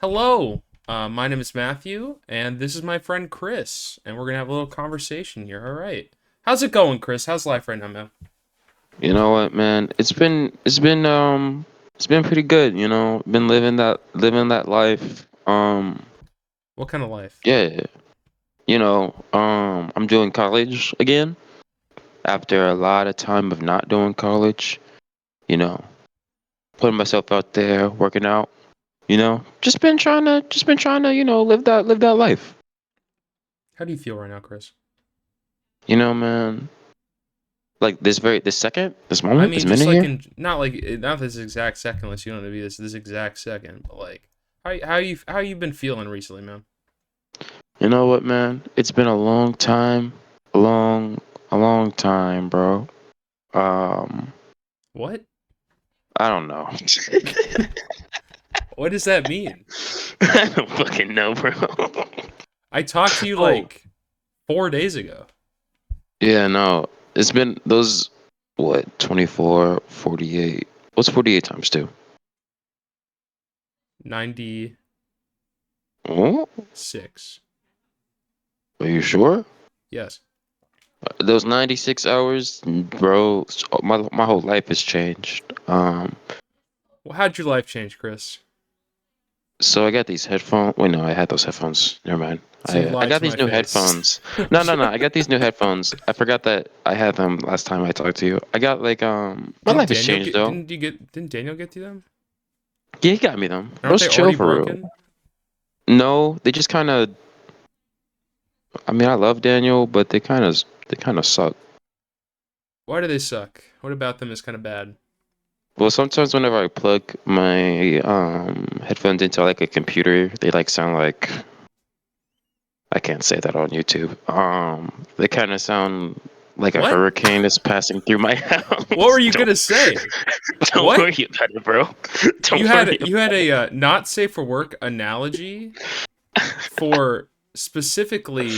Hello, my name is Matthew, and this is my friend Kris, and we're gonna have a little conversation here. All right, how's it going, Kris? How's life right now, man? You know what, man? It's been pretty good, Been living that life. What kind of life? Yeah. I'm doing college again after a lot of time of not doing college, you know, putting myself out there, working out, just been trying to, live that life. How do you feel right now, Kris? Man. Like this I moment, mean, this just minute like here. in not this exact second, unless you don't want to be this exact second, but like, how you been feeling recently, man? You know what, man? It's been a long time, a long, a long time, bro. Um, What? I don't know. What does that mean? I don't fucking know, bro. I talked to you Oh, like 4 days ago. yeah, no. It's been those, what, 24, 48. What's 48 times 2? 96. Oh, are you sure? Yes. Those 96 hours, bro, my whole life has changed. Well, how'd your life change, Kris? So I got these headphones. Wait, no, I had those headphones. Never mind. So you I lied got to my these new face. headphones. No. I got these new headphones. I forgot that I had them last time I talked to you. I got my Didn't life has Daniel changed get? though. Didn't Daniel get you them? Yeah, he got me them. Aren't Those they chill already for real. broken? No, they just kind of. I mean, I love Daniel, but they kind of suck. Why do they suck? What about them is kind of bad? Well, sometimes whenever I plug my headphones into like a computer, they like sound like I can't say that on YouTube. They kind of sound like a What? hurricane is passing through my What were house. you Don't gonna say? don't What? worry about it, bro. You Don't worry had you had a not safe for work analogy for specifically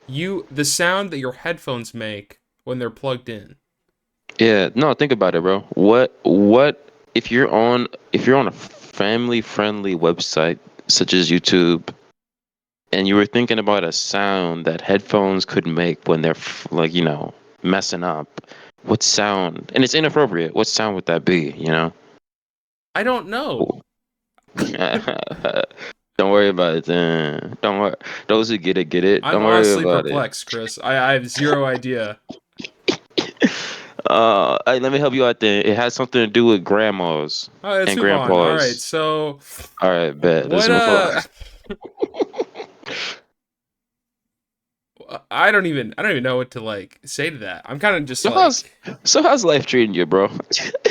the sound that your headphones make when they're plugged in. Yeah, no, think about it, bro. What if you're on a family friendly website such as YouTube and you were thinking about a sound that headphones could make when they're like, messing up. What sound? And it's inappropriate. What sound would that be, you know? I don't know. Don't worry about it. Don't worry. Those who get it, get it. I'm Don't worry honestly about it. perplexed, Kris. I have zero idea. Hey, let me help you out there. It has something to do with grandmas All right, let's and move on. All right, grandpas. so All right, bet. Let's what move on. I don't even know what to like say to that. I'm kind of just So how's like so how's life treating you, bro?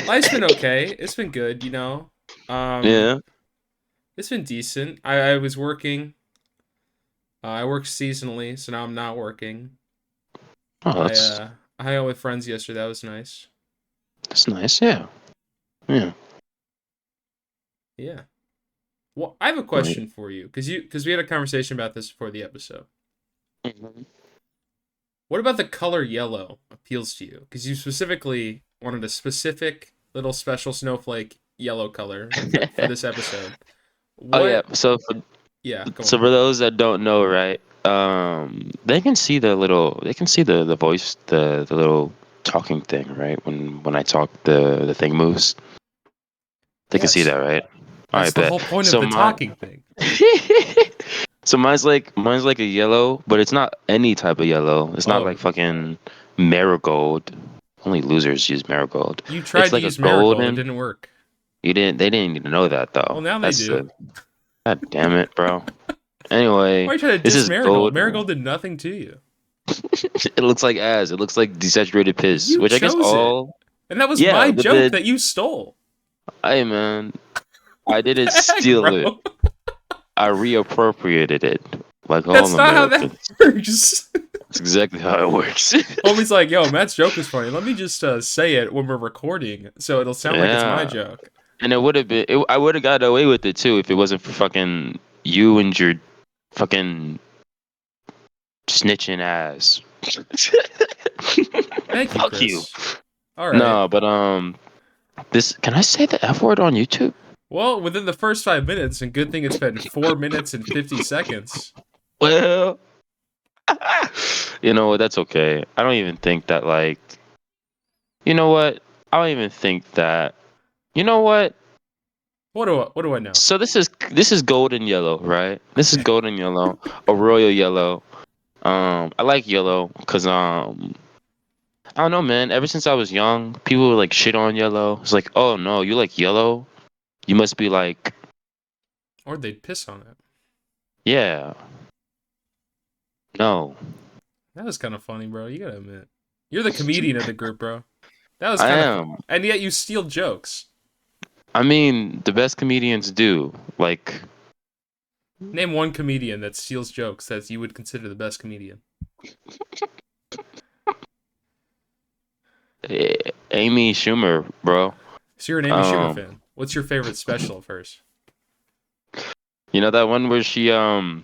life's been okay. It's been good. Um, Yeah. it's been decent. I was working. I worked seasonally, so now I'm not working. Oh, I that's uh I hung out with friends yesterday. That was nice. that's nice. Yeah. Yeah. Yeah. Well, I have a Right. question for you because we had a conversation about this before the episode. Mhm. What about the color yellow appeals to you? Because you specifically wanted a specific little special snowflake yellow color for this episode. Oh yeah. What? Yeah, go So on. for those that don't know, right? They can see the voice, the little talking thing, right? When I talk, the thing moves. They can see Yes, that, right? All that's right, the bet. whole point of So the my talking thing. so mine's like a yellow, but it's not any type of yellow. It's not Oh, like fucking marigold. Only losers use marigold. you tried It's to like a use marigold. It golden. didn't work. They didn't need to know that Well, though. now they That's do. the God damn it, bro. Why Anyway, are you trying to this diss is marigold? gold. Marigold did nothing to you. It looks like ass. It looks like desaturated piss, You which I guess chose it, all. and that was Yeah, my but joke the that you stole. hey man, I What didn't the heck, steal it. bro? I reappropriated it, like all That's not how that Americans. works. That's exactly how it works. Homie's like, yo, Matt's joke was funny. Let me just say it when we're recording, so it'll sound like it's my Yeah, joke. and it would have been. I would have got away with it too if it wasn't for fucking you and your fucking snitching ass. Thank you, Fuck you. Kris. All right. No, but this. Can I say the F word on YouTube? Well, within the first 5 minutes, and good thing it's been 4 minutes and 50 seconds. Well, you know what? That's okay. I don't even think that like. You know what? I don't even think that. You know what? What do I know? So this is golden yellow, right? This is Okay. golden yellow, a royal yellow. I like yellow because I don't know, man. Ever since I was young, people would like shit on yellow. It's like, oh no, you like yellow? You must be like, Or they'd piss on it. yeah, no, That was kind of funny, bro. You gotta admit. You're the comedian of the group, bro. That was I kind of fun. am. And yet you steal jokes. I mean, the best comedians do. Like, Name one comedian that steals jokes that you would consider the best comedian. Amy Schumer, bro. So you're an Amy Schumer Um, fan. What's your favorite special first? you know that one where she All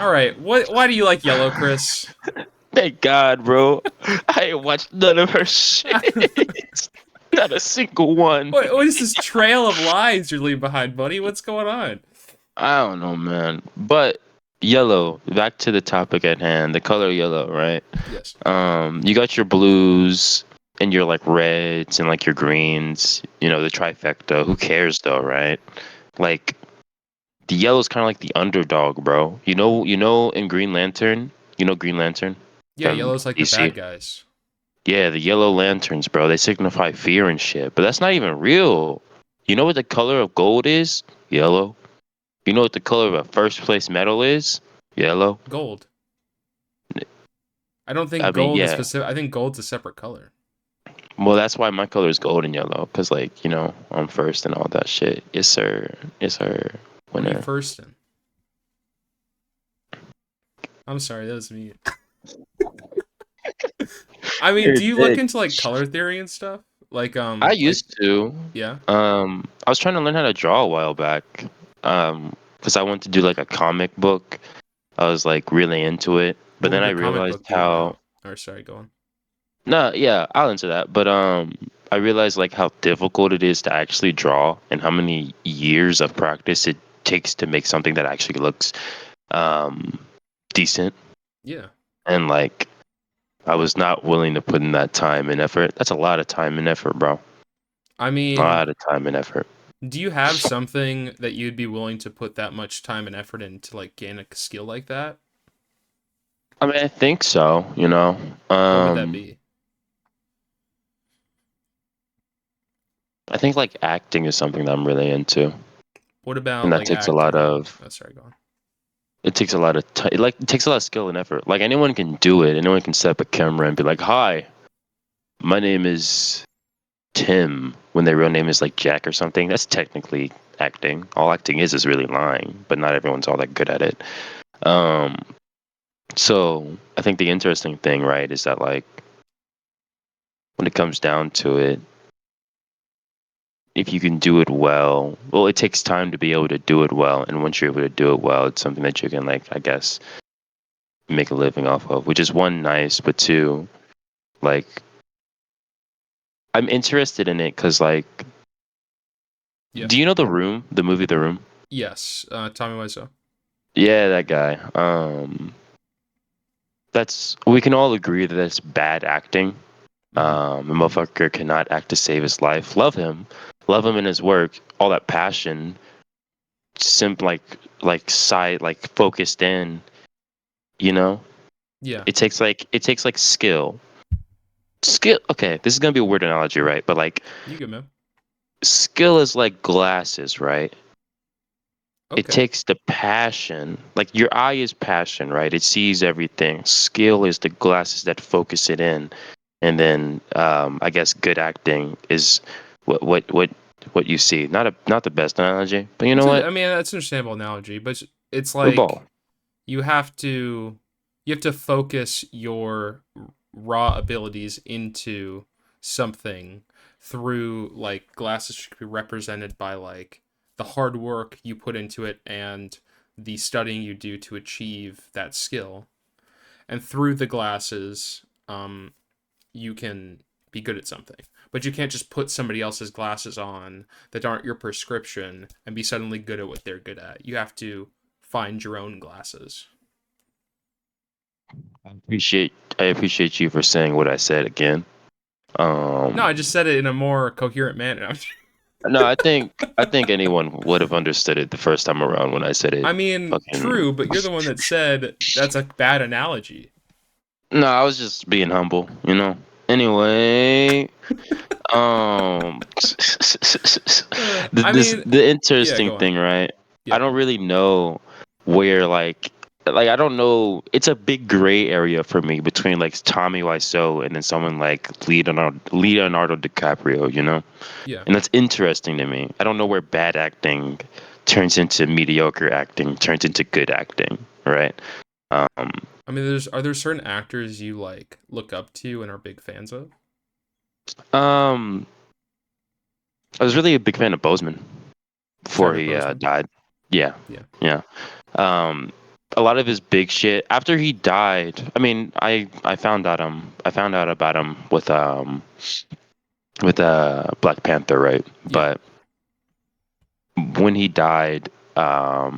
right. Why do you like yellow, Kris? Thank God, bro. I ain't watched none of her shit. Not a single one. What is this trail of lies you're leaving behind, buddy? What's going on? I don't know, man. But yellow, back to the topic at hand, the color yellow, right? Yes. You got your blues and your like reds and like your greens, the trifecta. Who cares though, right? Like the yellow's kind of like the underdog, bro. In Green Lantern, Green Lantern Yeah, from yellow's like the DC. bad guys. Yeah, the yellow lanterns, bro. They signify fear and shit. But that's not even real. You know what the color of gold is? Yellow. You know what the color of a first place medal is? Yellow. Gold. I don't think I mean, gold is yeah. specific. I think gold's a separate color. Well, that's why my color is gold and yellow. Cause like, I'm first and all that shit. Yes, sir. Yes, sir. What are you Winner. first in? I'm sorry, that was me. I mean, You're a do you look dick. into like color theory and stuff? I Like used to. yeah. I was trying to learn how to draw a while back. Cause I wanted to do like a comic book. I was like really into it. But What then would I your comic realized book be how. about? Or sorry, go on. No, yeah, I'll answer that. But I realized like how difficult it is to actually draw and how many years of practice it takes to make something that actually looks um decent. Yeah. And like I was not willing to put in that time and effort. That's a lot of time and effort, bro. I A mean, lot of time and effort. do you have something that you'd be willing to put that much time and effort in to like gain a skill like that? I mean, I think so. What would that Um, be? I think like acting is something that I'm really into, What and about that like takes a lot acting? of Oh, sorry, go on. it takes a lot of it takes a lot of skill and effort. Like anyone can do it. Anyone can set up a camera and be like, "Hi, my name is Tim," when their real name is like Jack or something. That's technically acting. All acting is really lying, but not everyone's all that good at it. Um, so I think the interesting thing, right, is that like when it comes down to it, if you can do it well, it takes time to be able to do it well, and once you're able to do it well, it's something that you can like, I guess, make a living off of, which is one nice, but two, like I'm interested in it because like, Yeah. do you know The Room, the movie The Room? Yes. Tommy Wiseau. Yeah, that guy. That's we can all agree that that's bad acting. Hmm. The motherfucker cannot act to save his life. Love him in his work. All that passion, like side, like focused in. You know, Yeah. it takes like skill. Skill. Okay, this is gonna be a weird analogy, right? But like You good, man. skill is like glasses, right? It Okay. takes the passion. Like your eye is passion, right? It sees everything. Skill is the glasses that focus it in, and then I guess good acting is what you see. Not the best analogy, but you know I what? mean, that's an understandable analogy, but it's We're ball. like you have to you have to focus your raw abilities into something through like glasses should be represented by like the hard work you put into it and the studying you do to achieve that skill. And through the glasses, you can be good at something. But you can't just put somebody else's glasses on that aren't your prescription and be suddenly good at what they're good at. You have to find your own glasses. I appreciate you for saying what I said again. No, Um, I just said it in a more coherent manner. no, I think anyone would have understood it the first time around when I said it. I mean, Fucking true, but you're the one that said that's a bad analogy. no, I was just being humble, you know. Anyway, I mean, the yeah, interesting go on. thing, right? I Yeah. don't really know where I don't know. It's a big gray area for me between like Tommy Wiseau and then someone like Leonardo DiCaprio, you know. Yeah. And that's interesting to me. I don't know where bad acting turns into mediocre acting, turns into good acting, right? Um, I mean, are there certain actors you like look up to and are big fans of? um, I was really a big fan of Boseman before Chadwick he Boseman. died. Yeah, Yeah. yeah. Um, a lot of his big shit after he died. I mean, I found out about him with Black Panther, right? Yeah. But when he died, I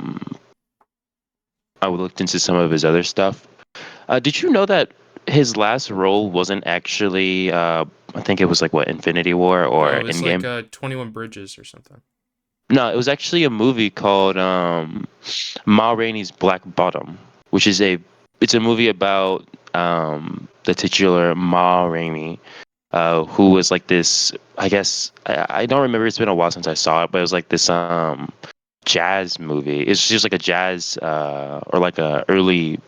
looked into some of his other stuff. Did you know that his last role wasn't actually? I think it was like what Infinity War No, or it was like Endgame. 21 Bridges or something. No, it was actually a movie called Ma Rainey's Black Bottom, which is it's a movie about the titular Ma Rainey, who was like this. I guess I don't remember. It's been a while since I saw it, but it was like this jazz movie. It's just like a jazz or like a early.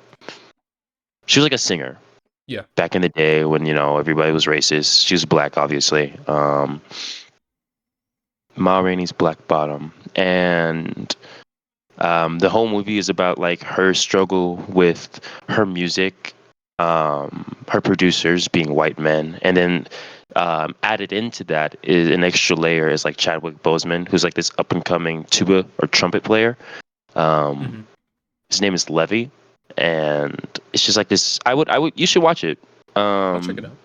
She was like a singer Yeah. back in the day when everybody was racist. She was black, obviously. Ma Rainey's Black Bottom, and the whole movie is about like her struggle with her music, her producers being white men, and then added into that is an extra layer is like Chadwick Boseman, who's like this up and coming tuba or trumpet player. Um, Hmm. his name is Levy, and it's just like this. I would. You should watch it. I'll check it Um, out.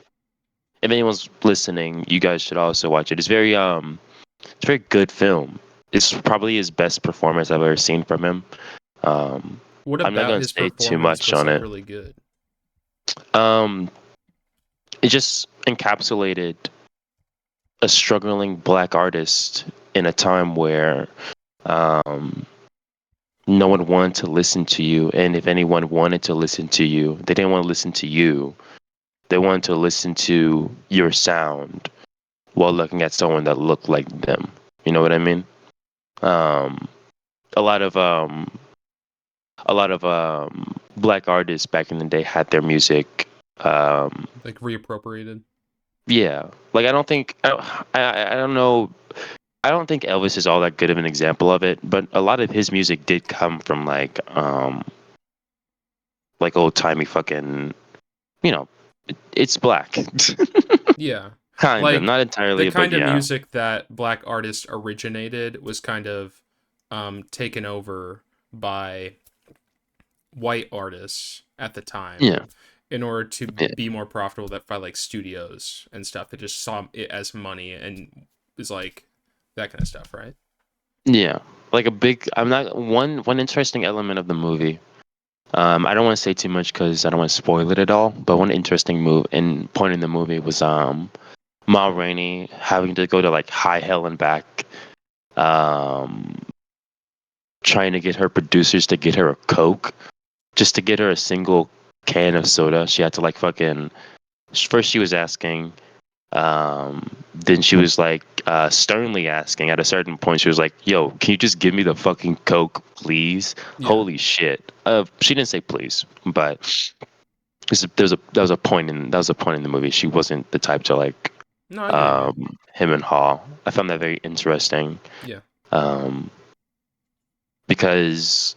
if anyone's listening, you guys should also watch it. It's a very good film. It's probably his best performance I've ever seen from him. Um, What I'm not about gonna his say too performance much was on like it. really good? Um, it just encapsulated a struggling black artist in a time where um, no one wanted to listen to you, and if anyone wanted to listen to you, they didn't want to listen to you. They wanted to listen to your sound while looking at someone that looked like them. You know what I mean? Um, a lot of black artists back in the day had their music. Um, Like reappropriated? yeah, like I don't know. I don't think Elvis is all that good of an example of it, but a lot of his music did come from like old timey fucking you know it's black. Yeah. Kind of, Like not the entirely, but kind of yeah. music that black artists originated was kind of taken over by white artists at the time Yeah, in order to yeah, be more profitable that by like studios and stuff that just saw it as money and was like that kind of stuff, right? yeah. Like a big. I'm not one interesting element of the movie. I don't want to say too much because I don't want to spoil it at all. But one interesting move and point in the movie was Ma Rainey having to go to like high hell and back, um, trying to get her producers to get her a Coke, just to get her a single can of soda. She had to like fucking. First, she was asking. Then she was like sternly asking. At a certain point, she was like, "Yo, can you just give me the fucking Coke, please?" Yeah. Holy shit. She didn't say please, but that was a point in the movie. She wasn't the type to like No, I get what you mean. him and Hall. I found that very interesting Yeah. um, because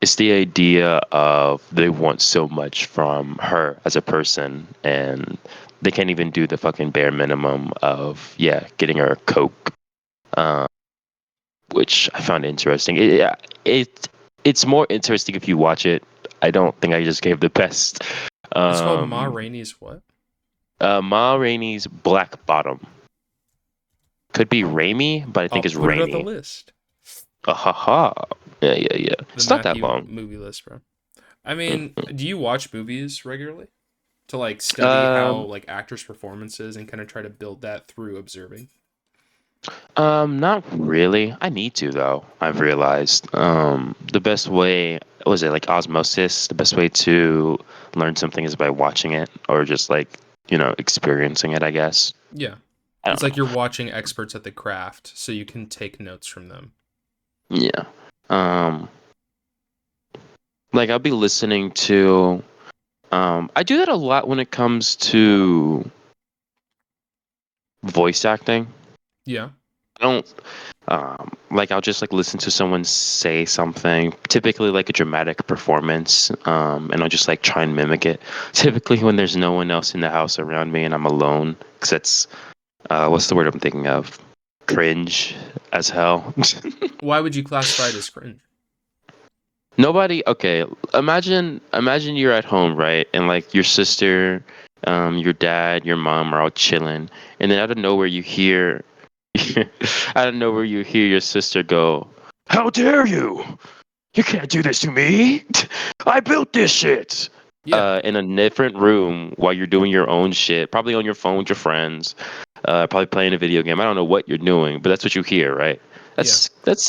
it's the idea of they want so much from her as a person, and they can't even do the fucking bare minimum of getting her a Coke, uh, which I found interesting. It's more interesting if you watch it. I don't think I just gave the best. It's called Ma Um, Rainey's what? Ma Rainey's Black Bottom. Could be Raimi, but I I'll think it's put it on the Rainey. list. Ah, ha ha. Yeah, yeah, yeah. The It's not that Matthew long. movie list, bro. I mean, Mm. do you watch movies regularly to like study how Um, like actors' performances and kind of try to build that through observing? not really. I need to though. I've realized. The best way was it like osmosis. The best way to learn something is by watching it or just like experiencing it. I guess. Yeah. I It's don't like know. you're watching experts at the craft so you can take notes from them. Yeah. Um, like I'll be listening to. I do that a lot when it comes to voice acting. Yeah. I don't like I'll just like listen to someone say something, typically like a dramatic performance, and I'll just like try and mimic it. Typically when there's no one else in the house around me and I'm alone, because that's what's the word I'm thinking of? Cringe as hell. Why would you classify it as cringe? Nobody. Okay, imagine you're at home, right, and like your sister, your dad, your mom are all chilling, and then out of nowhere you hear out of nowhere you hear your sister go, "How dare you! You can't do this to me! I built this shit!" Yeah. In a different room while you're doing your own shit, probably on your phone with your friends, probably playing a video game. I don't know what you're doing, but that's what you hear, right? Yeah. That's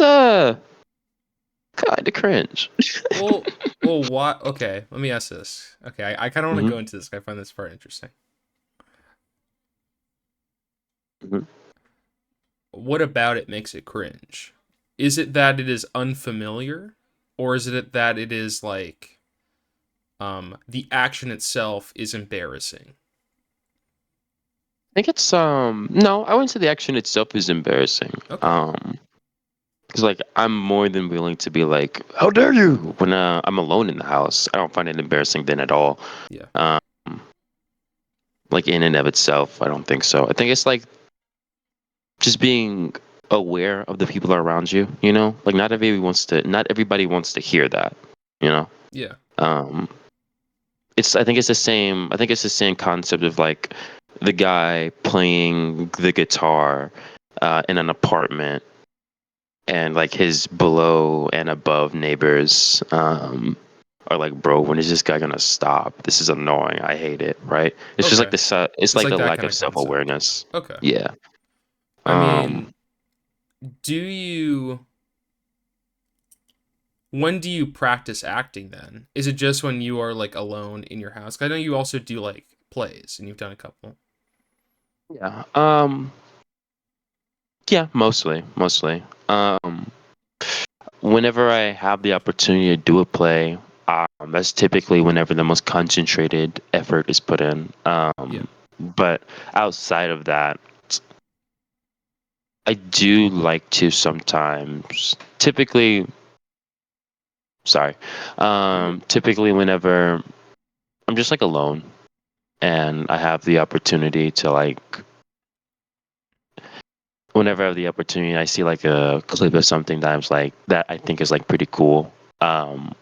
kind of cringe. Well, why? Okay, let me ask this. Okay, I kind of want to Hmm. go into this. I find this part interesting. Hmm. What about it makes it cringe? Is it that it is unfamiliar, or is it that it is like the action itself is embarrassing? I think it's no, I wouldn't say the action itself is embarrassing. Okay. Because like I'm more than willing to be like, "How dare you!" when I'm alone in the house. I don't find it embarrassing then at all. Yeah. Um, like in and of itself, I don't think so. I think it's like just being aware of the people around you. Like not everybody wants to hear that. You know. Yeah. Um, I think it's the same. I think it's the same concept of like the guy playing the guitar in an apartment and like his below and above neighbors are like, bro, when is this guy gonna stop? This is annoying. I hate it. Right? It's just like Okay. this. It's It's like like the that lack kind of of concept. self-awareness. Okay. Yeah. I Um. mean, do you when do you practice acting then? Is it just when you are like alone in your house? 'Cause I know you also do like plays and you've done a couple. Yeah. Yeah. Mostly. Whenever I have the opportunity to do a play, that's typically whenever the most concentrated effort is put in. Yeah. But outside of that, I do like to sometimes, sorry, You're good. typically whenever I'm just like alone and I have the opportunity to like, whenever I have the opportunity, I see like a clip of something that that I think is like pretty cool. Um,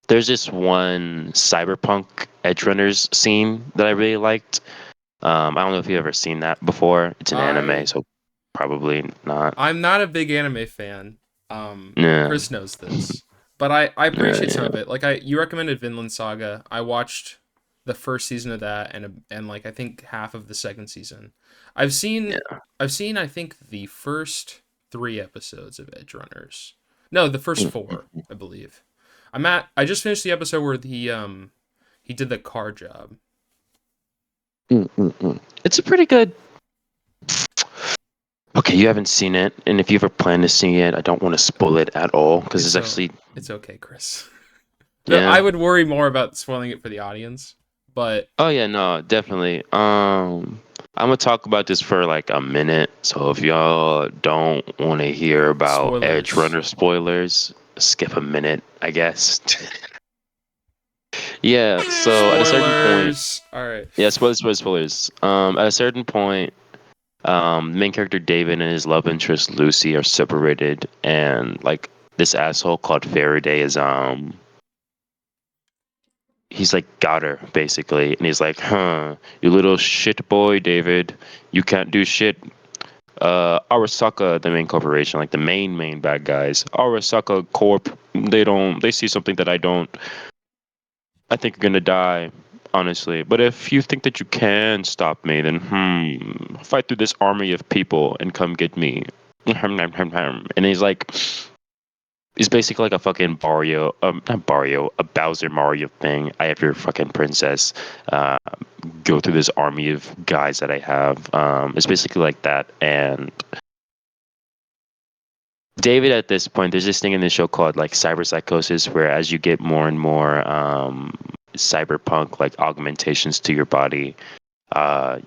there's this one cyberpunk edge runners scene that I really liked. I don't know if you've ever seen that before. It's an anime, I so probably not. I'm not a big anime fan. Yeah, Kris knows this, but I yeah, appreciate some yeah. of it. Like you recommended Vinland Saga. I watched the first season of that and like I think half of the second season. I've seen Yeah. I've seen I think the first 3 episodes of Edge Runners. No, the first Mm, four, I believe. I just finished the episode where he did the car job. mm. It's a pretty good. Okay, you haven't seen it, and if you ever plan to see it, I don't want to spoil it at all because It's it's so actually, it's okay, Kris. yeah. I would worry more about spoiling it for the audience, but Oh yeah, no, definitely. I'm gonna talk about this for like a minute, so if y'all don't want to hear about Edge spoilers. Runner spoilers, skip a minute, I guess. Yeah. So at a certain point, Spoilers. All right. yeah, spoilers. At a certain point, the main character David and his love interest Lucy are separated, and like this asshole called Faraday is he's like got her basically, and he's like, "Huh, you little shit boy, David, you can't do shit." Arasaka, the main corporation, like the main bad guys, Arasaka Corp, they see something that I don't. I think you're gonna die, honestly. But if you think that you can stop me, then fight through this army of people and come get me. And he's basically like a fucking Mario, not Mario, a Bowser Mario thing. I have your fucking princess. Uh, Go through this army of guys that I have. It's basically like that. And David, at this point, there's this thing in the show called like cyber psychosis, where as you get more and more cyberpunk like augmentations to your body,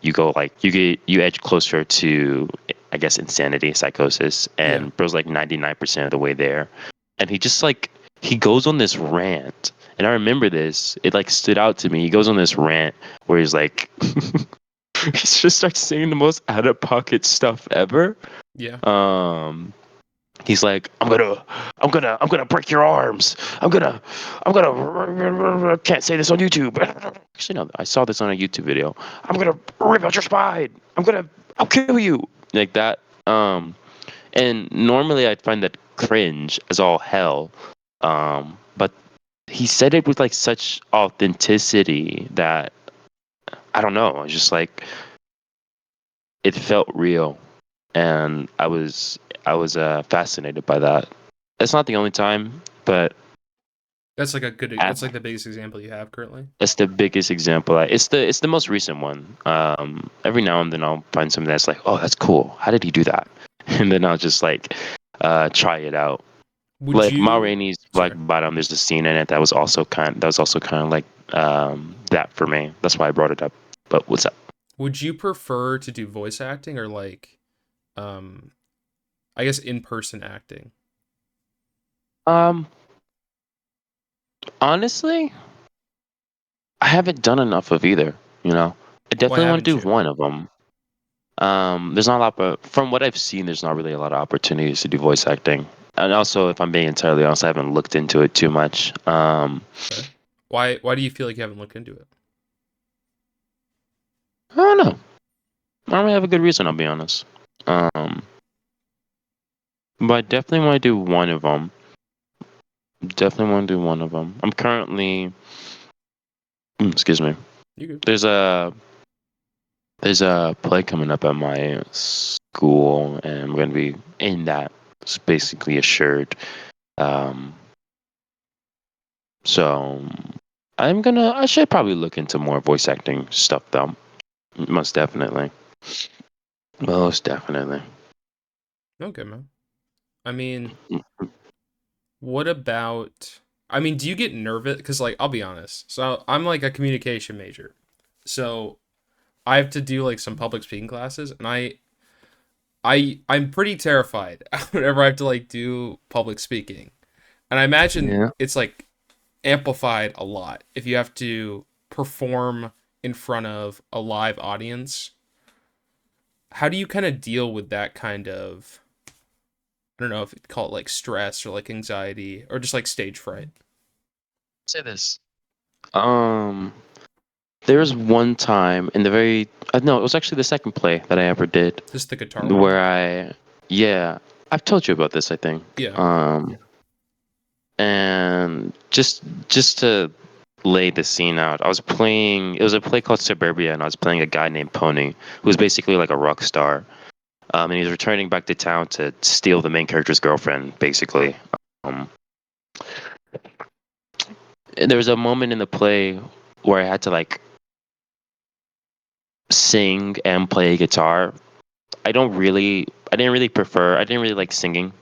you go like you edge closer to, I guess, insanity, psychosis, Yeah. and bro's like 99% of the way there, and he just like he goes on this rant, and I remember this, it like stood out to me. He goes on this rant where he's like, he just starts saying the most out of pocket stuff ever. Yeah. Um, He's like, I'm gonna break your arms. Can't say this on YouTube. Actually, no, I saw this on a YouTube video. I'm gonna rip out your spine. I'll kill you. Like that. And normally I'd find that cringe as all hell. But he said it with like such authenticity that I don't know. It's just like it felt real, and I was fascinated by that. It's not the only time, but That's like a good. at, That's like the biggest example you have currently. it's the biggest example. It's the most recent one. Every now and then I'll find something that's like, oh, that's cool. How did he do that? And then I'll just like try it out. Would Like Ma you? Rainey's Black Sorry. Bottom, there's a scene in it that was also kind of like that for me. That's why I brought it up. But what's up? Would you prefer to do voice acting or like, um, I guess in person acting? Um, Honestly, I haven't done enough of either. You know, I Why definitely want haven't to do you? one of them. There's not a lot, but from what I've seen, there's not really a lot of opportunities to do voice acting. And also, if I'm being entirely honest, I haven't looked into it too much. Okay. Why do you feel like you haven't looked into it? I don't know. I don't really have a good reason. I'll be honest. Um, but I definitely want to do one of them. Definitely want to do one of them. I'm currently, excuse me. You good? There's a there's a play coming up at my school, and we're gonna be in that. It's basically assured. Um, So I should probably look into more voice acting stuff though. Most definitely. Most definitely. Okay, man. I mean, what about? I mean, do you get nervous? Because like, I'll be honest. So I'm like a communication major, so I have to do like some public speaking classes, and I'm pretty terrified whenever I have to like do public speaking, and I imagine Yeah. it's like amplified a lot if you have to perform in front of a live audience. How do you kind of deal with that kind of, I don't know if you'd call it like stress or like anxiety or just like stage fright? Say this. Um there was one time in the very no, it was actually the second play that I ever did Just the guitar one? where I yeah, I've told you about this, I think. Yeah. And just to lay the scene out, I was playing, it was a play called Suburbia, and I was playing a guy named Pony who was basically like a rock star. And he's returning back to town to steal the main character's girlfriend, basically. Um, and there was a moment in the play where I had to like sing and play guitar. I didn't really like singing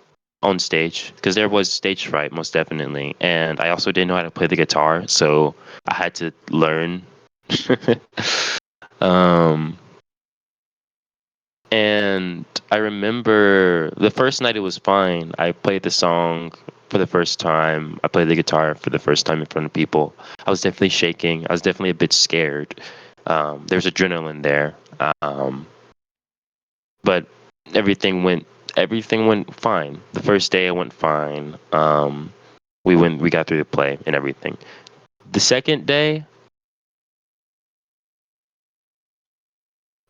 on stage because there was stage fright, most definitely. And I also didn't know how to play the guitar, so I had to learn. um, And I remember the first night it was fine. I played the song for the first time. I played the guitar for the first time in front of people. I was definitely shaking. I was definitely a bit scared. There's adrenaline there. Um, but everything went fine. The first day it went fine. We got through the play and everything. The second day,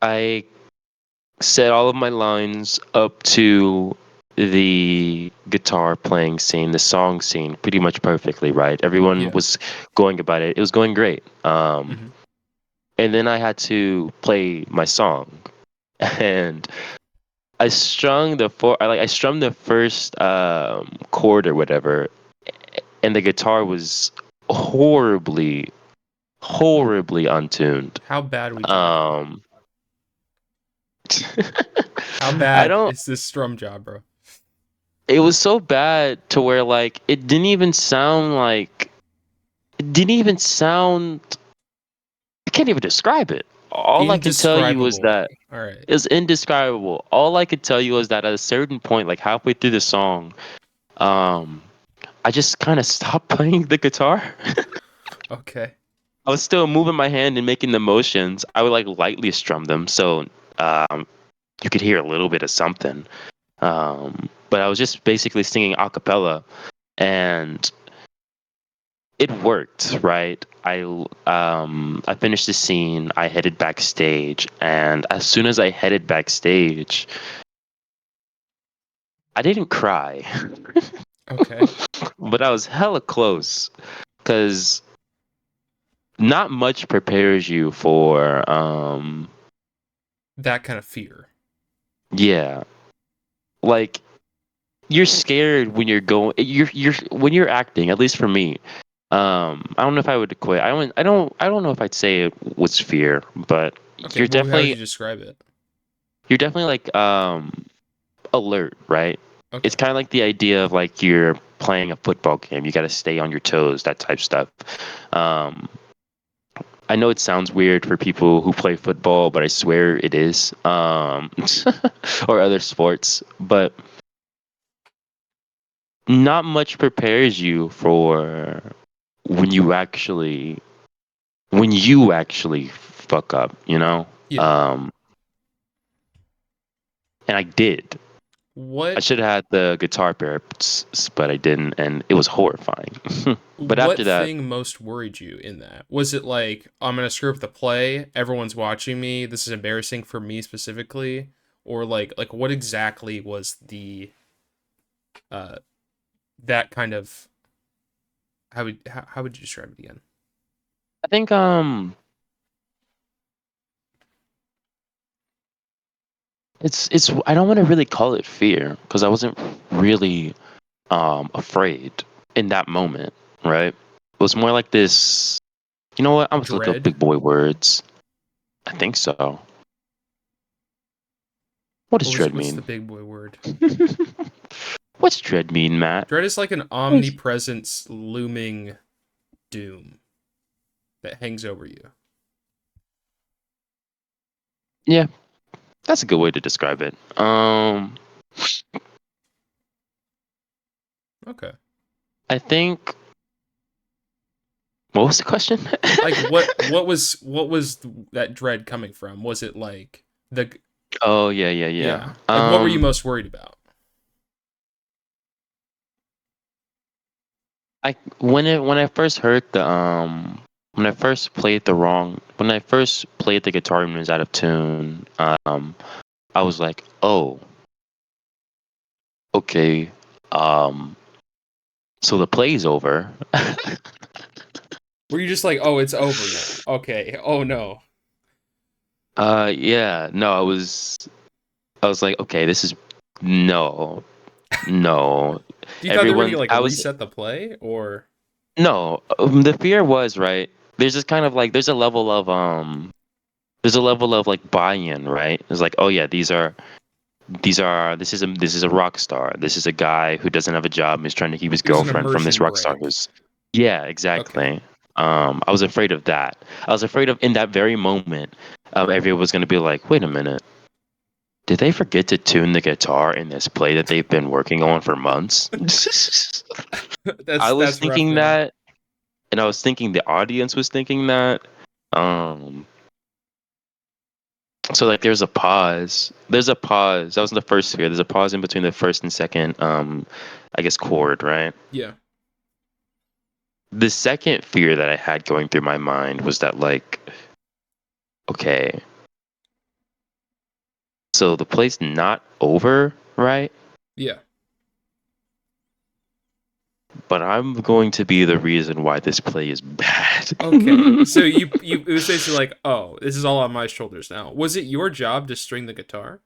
I set all of my lines up to the guitar playing scene, the song scene, pretty much perfectly, right? Everyone Yeah. was going about it. It was going great. Hmm. And then I had to play my song, and I strummed the first chord or whatever, and the guitar was horribly, horribly untuned. How bad are we talking? Um, How I bad don't. is this strum job, bro? It was so bad to where like it didn't even sound like it didn't even sound. I can't even describe it. All I could tell you was Indescribable. that All right. it was indescribable. All I could tell you was that at a certain point, like halfway through the song, um, I just kind of stopped playing the guitar. Okay. I was still moving my hand and making the motions. I would like lightly strum them, so um, you could hear a little bit of something. But I was just basically singing a cappella, and it worked, right? I finished the scene. I headed backstage, and as soon as I headed backstage, I didn't cry, Okay. but I was hella close because not much prepares you for That kind of fear. yeah, like you're scared when you're going you're when you're acting, at least for me. I don't know if I would quit. I don't know if I'd say it was fear, but Okay. Well, how would you describe it? you're definitely like alert, right? It's Okay. kind of like the idea of like you're playing a football game. You got to stay on your toes, that type stuff. Um, I know it sounds weird for people who play football, but I swear it is. Or other sports, but not much prepares you for when you actually fuck up, you know? Yeah. Um, and I did. I What should have had the guitar pair, but I didn't, and it was horrifying. But what after that, thing most worried you in that? Was it like I'm gonna screw up the play, everyone's watching me, this is embarrassing for me specifically? Or like what exactly was the uh that kind of how would you describe it again? I think it's I don't want to really call it fear because I wasn't really afraid in that moment, right? It was more like this. You know what? I'm gonna look up Dread? big boy words. I think so. What does dread What's the mean? big boy word? What's dread mean, Matt? Dread is like an Yes. omnipresent looming doom that hangs over you. Yeah, that's a good way to describe it. Okay. I think. What was the question? Like what was that dread coming from? Was it like the Oh yeah, yeah, yeah. yeah. Like what were you most worried about? I when I first heard the when I first played the guitar and it was out of tune, I was like, oh, okay, um, so the play's over. Were you just like, "Oh, it's over now." Okay. Oh no. Yeah, no, I was like, okay, this is no, no. Do you thought they were going to Everyone, like I was reset the play or no. The fear was right. There's just kind of like there's a level of like buy-in, right? It's like, oh yeah, this is a rock star. This is a guy who doesn't have a job and is trying to keep his it was an girlfriend from this immersion rock star break? who's yeah, Okay. exactly. I was afraid of that. I was afraid of in that very moment, everyone was gonna be like, wait a minute, did they forget to tune the guitar in this play that they've been working on for months? I was That's rough thinking then. that, and I was thinking the audience was thinking that. Um, so like there's a pause. There's a pause. That was the first sphere. There's a pause in between the first and second I guess chord, right? Yeah. The second fear that I had going through my mind was that, like, okay, so the play's not over, right? Yeah. But I'm going to be the reason why this play is bad. Okay. So you it was basically like, oh, this is all on my shoulders now. Was it your job to string the guitar?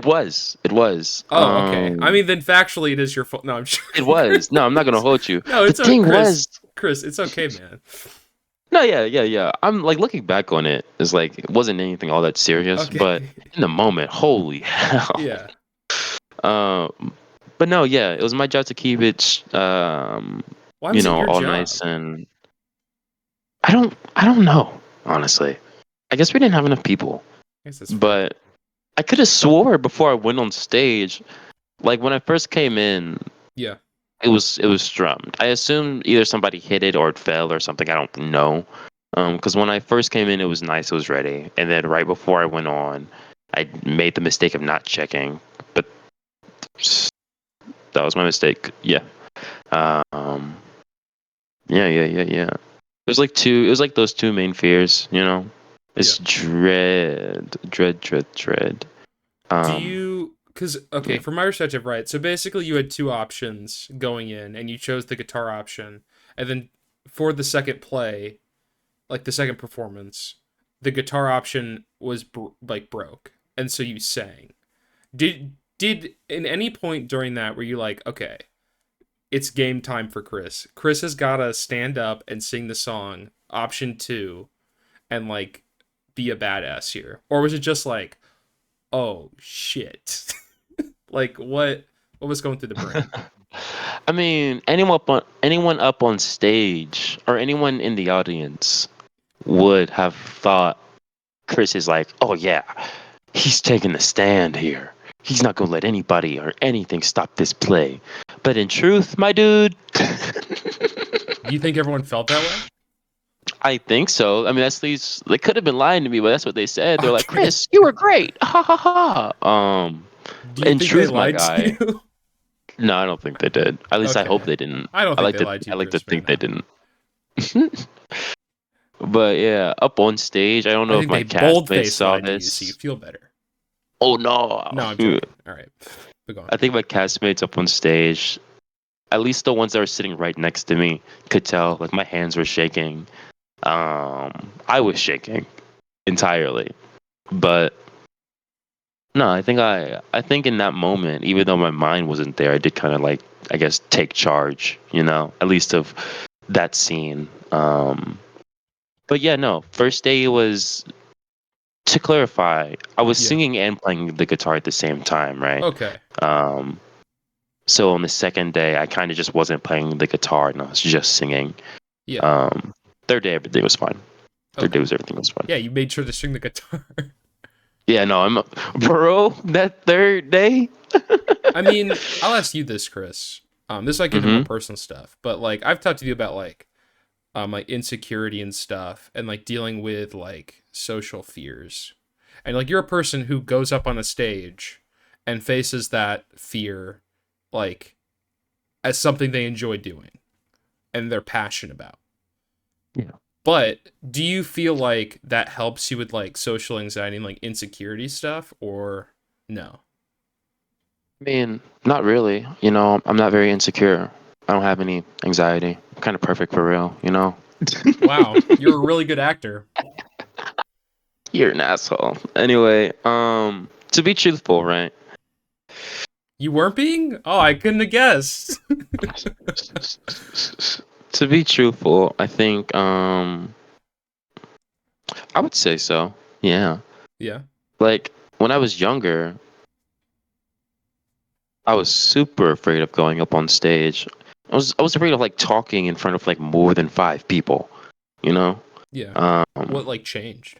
It was. It was. Oh, okay. I mean, then factually, it is your fault. No, I'm sure. It was. No, I'm not gonna hold you. No, The it's okay, thing Chris. was, Chris, it's okay, man. no, yeah. I'm like looking back on it, it's like it wasn't anything all that serious, but Okay. in the moment, holy hell. Yeah. Um, but no, yeah, it was my job to keep it, Why was it your all job? nice, and I don't know, honestly. I guess we didn't have enough people, I guess that's fair. but I could have swore before I went on stage, like when I first came in, Yeah. it was strummed. I assumed either somebody hit it or it fell or something. I don't know. Because when I first came in, it was nice, it was ready, and then right before I went on, I made the mistake of not checking. But that was my mistake. Yeah. Um. Yeah. It was like two. It was like those two main fears. Yeah. It's dread. Do Um. you? Because okay, Yeah. from my research, I've right. So basically, you had two options going in, and you chose the guitar option, and then for the second play, like the second performance, the guitar option was like broke, and so you sang. Did in any point during that were you like, okay, it's game time for Chris. Chris has got to stand up and sing the song option 2 and like be a badass here. Or was it just like, "Oh shit." Like what was going through the brain? I mean, anyone up on stage or anyone in the audience would have thought Chris is like, oh yeah, he's taking the stand here. He's not gonna let anybody or anything stop this play. But in truth, my dude, Do you think everyone felt that way? I think so. I mean, that's these. They could have been lying to me, but that's what they said. They're like, Okay. Chris, you were great, ha ha ha. Do you In think they truth, my lied to guy, you? no, I don't think they did. At least I hope Okay. they didn't. I don't I think like they to. lied to I you, like to Chris, man. think they No. didn't. But yeah, up on stage, I don't I know if think my they castmates bold-faced saw lied to you so you this. feel better. Oh no. No, I'm joking. All right. We're going. I think my castmates up on stage, at least the ones that were sitting right next to me, could tell. Like my hands were shaking. I was shaking entirely. But no, I think in that moment, even though my mind wasn't there, I did kind of like, I guess, take charge. At least of that scene. But yeah, no. First day was, to clarify, I was Yeah. singing and playing the guitar at the same time, right? Okay. Um, so on the second day, I kind of just wasn't playing the guitar and I was just singing. Yeah. Um, third day, everything was fine. Third day Okay. was everything was fine. Yeah, you made sure to string the guitar. Yeah, no, bro, that third day. I mean, I'll ask you this, Chris. This might get into more Mm-hmm. personal stuff, but like I've talked to you about like insecurity and stuff, and like dealing with like social fears, and like you're a person who goes up on a stage and faces that fear, like as something they enjoy doing and they're passionate about. Yeah. But do you feel like that helps you with like social anxiety and like insecurity stuff, or no? I mean, not really. I'm not very insecure. I don't have any anxiety. I'm kind of perfect for real. Wow, you're a really good actor. You're an asshole. Anyway, to be truthful, right? You weren't being? Oh, I couldn't have guessed. To be truthful, I think I would say so. Yeah. Yeah. Like when I was younger, I was super afraid of going up on stage. I was afraid of like talking in front of like more than 5 people, you know? Yeah. Um What like changed?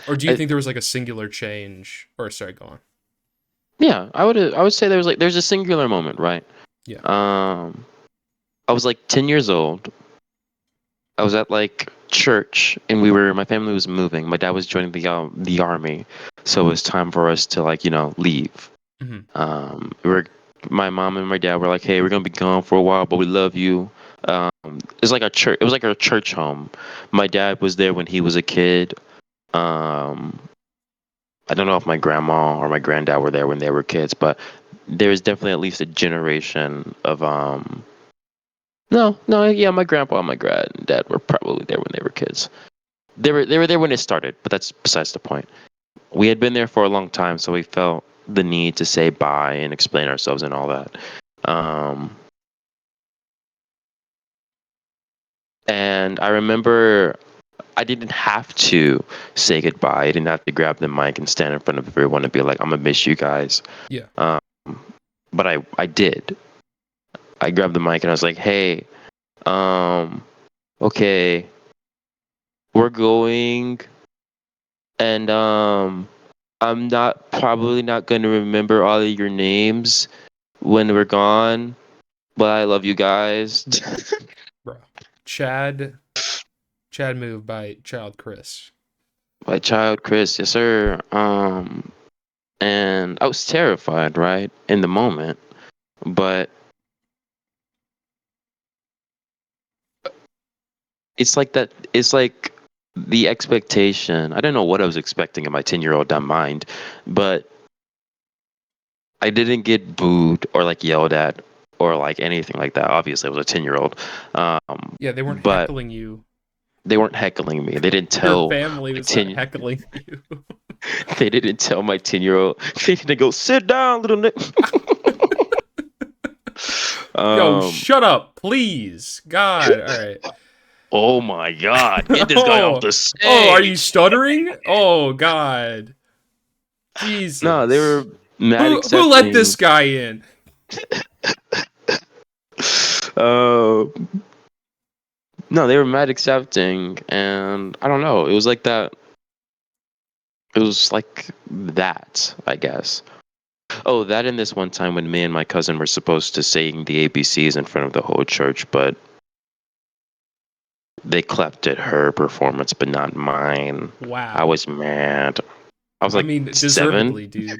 Or do you I, think there was like a singular change? Or sorry, go on. yeah, I would say there's a singular moment, right? Yeah. Um I was like 10 years old. I was at like church and my family was moving. My dad was joining the army. So it was time for us to like, leave. Hmm. We were My mom and my dad were like, "Hey, we're gonna be gone for a while, but we love you." Um, it's like a church. It was like our church home. My dad was there when he was a kid. Um, I don't know if my grandma or my granddad were there when they were kids, but there is definitely at least a generation of no, yeah, my grandpa and my granddad were probably there when they were kids. They were there when it started, but that's besides the point. We had been there for a long time, so we felt the need to say bye and explain ourselves and all that. Um, and I remember I didn't have to say goodbye. I didn't have to grab the mic and stand in front of everyone and be like, "I'm gonna miss you guys." Yeah. Um, but I did. I grabbed the mic and I was like, "Hey, um, okay, we're going, and I'm not probably not gonna remember all of your names when we're gone, but I love you guys." Bro. Chad Chad move by child Kris. My child, Kris, yes sir. And I was terrified, right, in the moment, but it's like that. It's like the expectation. I don't know what I was expecting in my 10-year-old dumb mind, but I didn't get booed or like yelled at or like anything like that. Obviously, I was a 10-year-old. Yeah, they weren't But heckling you. they weren't heckling me. They didn't Your tell family my was not 10. heckling you. They didn't tell my 10-year-old. They didn't go sit down, little Nick. Yo, um. shut up, please. God, all right. Oh my God! Get this guy off Oh, the oh, are you stage. stuttering? Oh God, No, they Jesus. were mad Who let this accepting. guy in? Uh, no, they were mad accepting, and I don't know. It was like that. It was like that, I guess. Oh, that and this one time when me and my cousin were supposed to sing the ABCs in front of the whole church, but they clapped at her performance, but not mine. I Wow. was mad. I was I like mean, 7. deservedly, dude.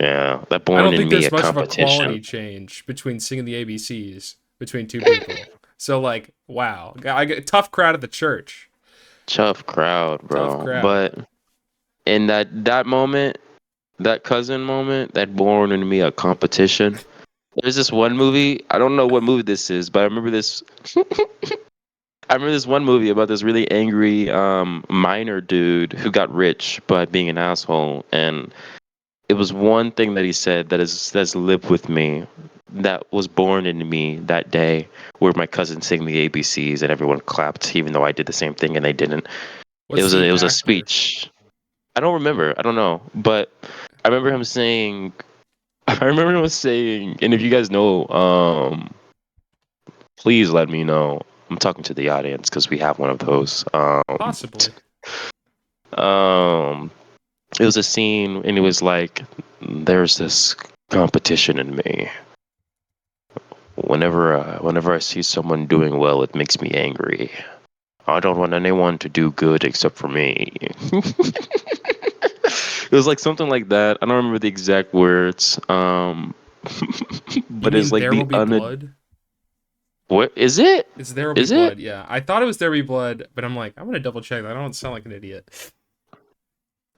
Yeah, that I born don't in think me there's a much of a competition. quality change between singing the ABCs between two people. So like, wow, I get tough crowd at the church. Tough crowd, Tough bro. crowd. But in that moment, that cousin moment, that born in me a competition. There's this one movie. I don't know what movie this is, but I remember this. I remember this one movie about this really angry miner dude who got rich by being an asshole, and it was one thing that he said that's lived with me, that was born in me that day, where my cousin sang the ABCs and everyone clapped, even though I did the same thing and they didn't. It What's was a the it was a actor? speech. I don't remember. I don't know, but I remember him saying. I remember him saying, and if you guys know, please let me know. I'm talking to the audience because we have one of those. Possibly. Um, it was a scene, and it was like, there's this competition in me. Whenever I see someone doing well, it makes me angry. I don't want anyone to do good except for me. It was like something like that. I don't remember the exact words. You But it's mean like There Will the Be Blood? what is it? It's There Will Be Is it? Blood. Yeah, I thought it was There Will Be Blood, but I'm like, I'm gonna double check. I don't sound like an idiot.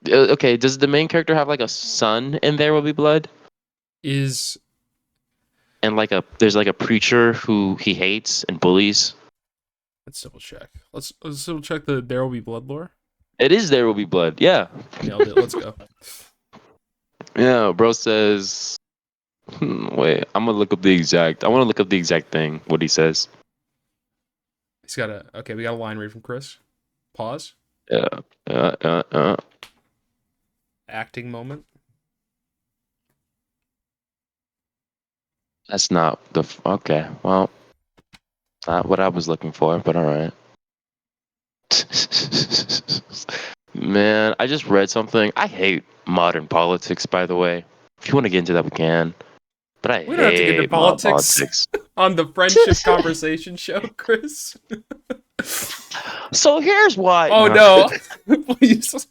Okay, does the main character have like a son in There Will Be Blood? Is And like there's like a preacher who he hates and bullies. Let's double check. Let's double check the There Will Be Blood lore. It is There Will Be Blood. Yeah. Nailed it. Let's go. Yeah, bro says wait, I'm gonna look up the exact. I want to look up the exact thing. What he says. He's got a okay. We got a line read from Kris. Pause. Yeah. Uh. Acting moment. That's not the. Okay. Well, not what I was looking for, but all right. Man, I just read something. I hate modern politics, by the way. If you want to get into that, we can. But I We don't have to get into hate modern politics politics. on the friendship conversation show, Kris. So here's why. Oh No. no! Please.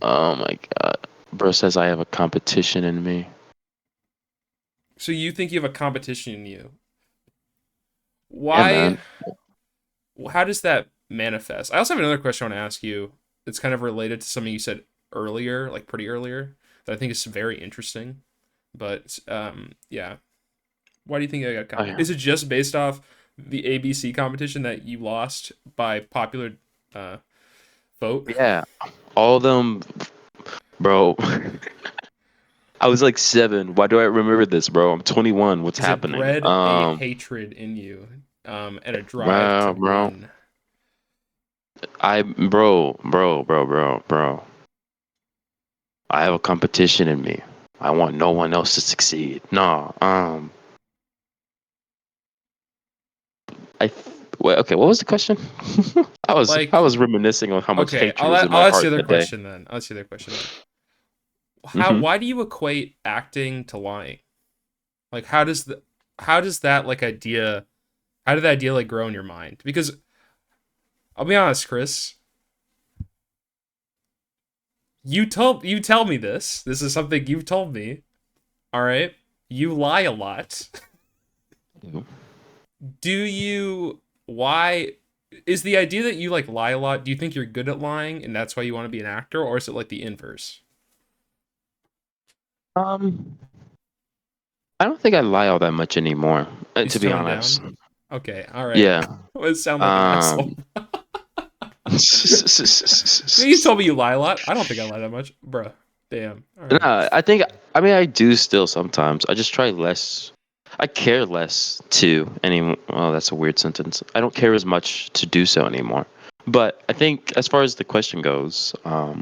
Oh my god. Bro says I have a competition in me. So you think you have a competition in you? Yeah, Why? man. How does that manifest? I also have another question I want to ask you. It's kind of related to something you said earlier, like pretty earlier, that I think is very interesting. But yeah, why do you think I got? Oh, yeah. Is it just based off the ABC competition that you lost by popular uh, vote? Yeah. All of them, bro. I was like 7. Why do I remember this, bro? I'm 21. What's Because it happening? bred a hatred in you, and a drive to Bro, win. bro. I have a competition in me. I want no one else to succeed. Nah, I. Wait, okay, what was the question? I Like, was reminiscing on how much okay, hatred was in my I'll ask you heart the other that day. question then. I'll ask you the other question then. Hmm. Why do you equate acting to lying? Like, how does that like idea how did that idea like grow in your mind? Because I'll be honest, Kris, you tell me this. This is something you've told me. All right, you lie a lot. Do you? Why is the idea that you like lie a lot? Do you think you're good at lying and that's why you want to be an actor, or is it like the inverse? Um, I don't think I lie all that much anymore, Is to be toned honest. down? Okay, all right. Yeah. I sound like an asshole. Um. You told me you lie a lot. I don't think I lie that much, bruh. Damn. All right. Nah, I think I mean I do still sometimes. I just try less. I care less to any. Well, that's a weird sentence. I don't care as much to do so anymore. But I think as far as the question goes, I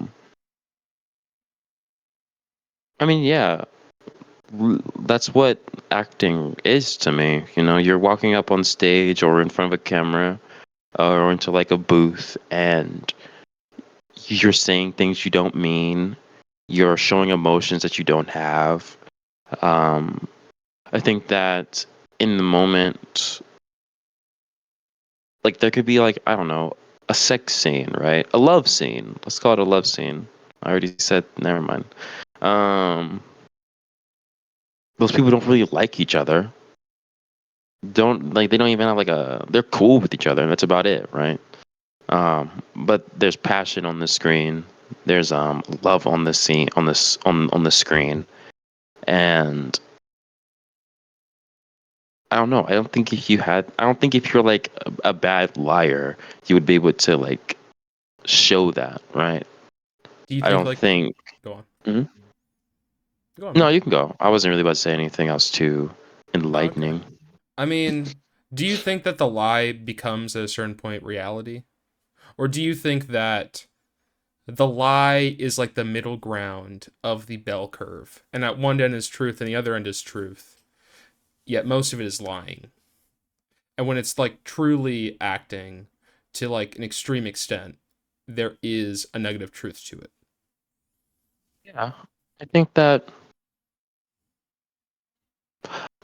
mean, yeah, that's what acting is to me. You know, you're walking up on stage or in front of a camera or into like a booth, and you're saying things you don't mean. You're showing emotions that you don't have. Um, I think that in the moment, like there could be like, I don't know, a sex scene, right? A love scene. Let's call it a love scene. I already said, never mind. Um, those people don't really like each other. Don't like they don't even have like a they're cool with each other and that's about it, right? But there's passion on the screen. There's love on the scene on the screen. And I don't know. I don't think if you're like a bad liar, you would be able to like show that, right? Do you I think don't like think. go on. Mhm. Go on, No, man. you can go. I wasn't really about to say anything else too Oh, okay. enlightening. I mean, do you think that the lie becomes at a certain point reality? Or do you think that the lie is like the middle ground of the bell curve, and at one end is truth and the other end is truth, yet most of it is lying? And when it's like truly acting to like an extreme extent, there is a negative truth to it. Yeah, I think that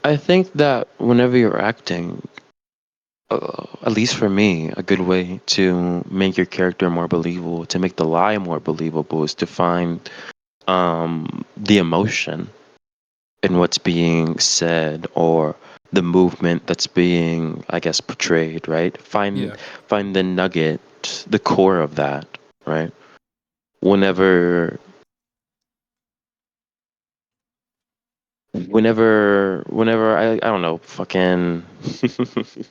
I think that whenever you're acting, at least for me, a good way to make your character more believable, to make the lie more believable, is to find the emotion in what's being said or the movement that's being, I guess, portrayed, right? Yeah. Find the nugget, the core of that, right? Whenever whenever I don't know, fucking You good,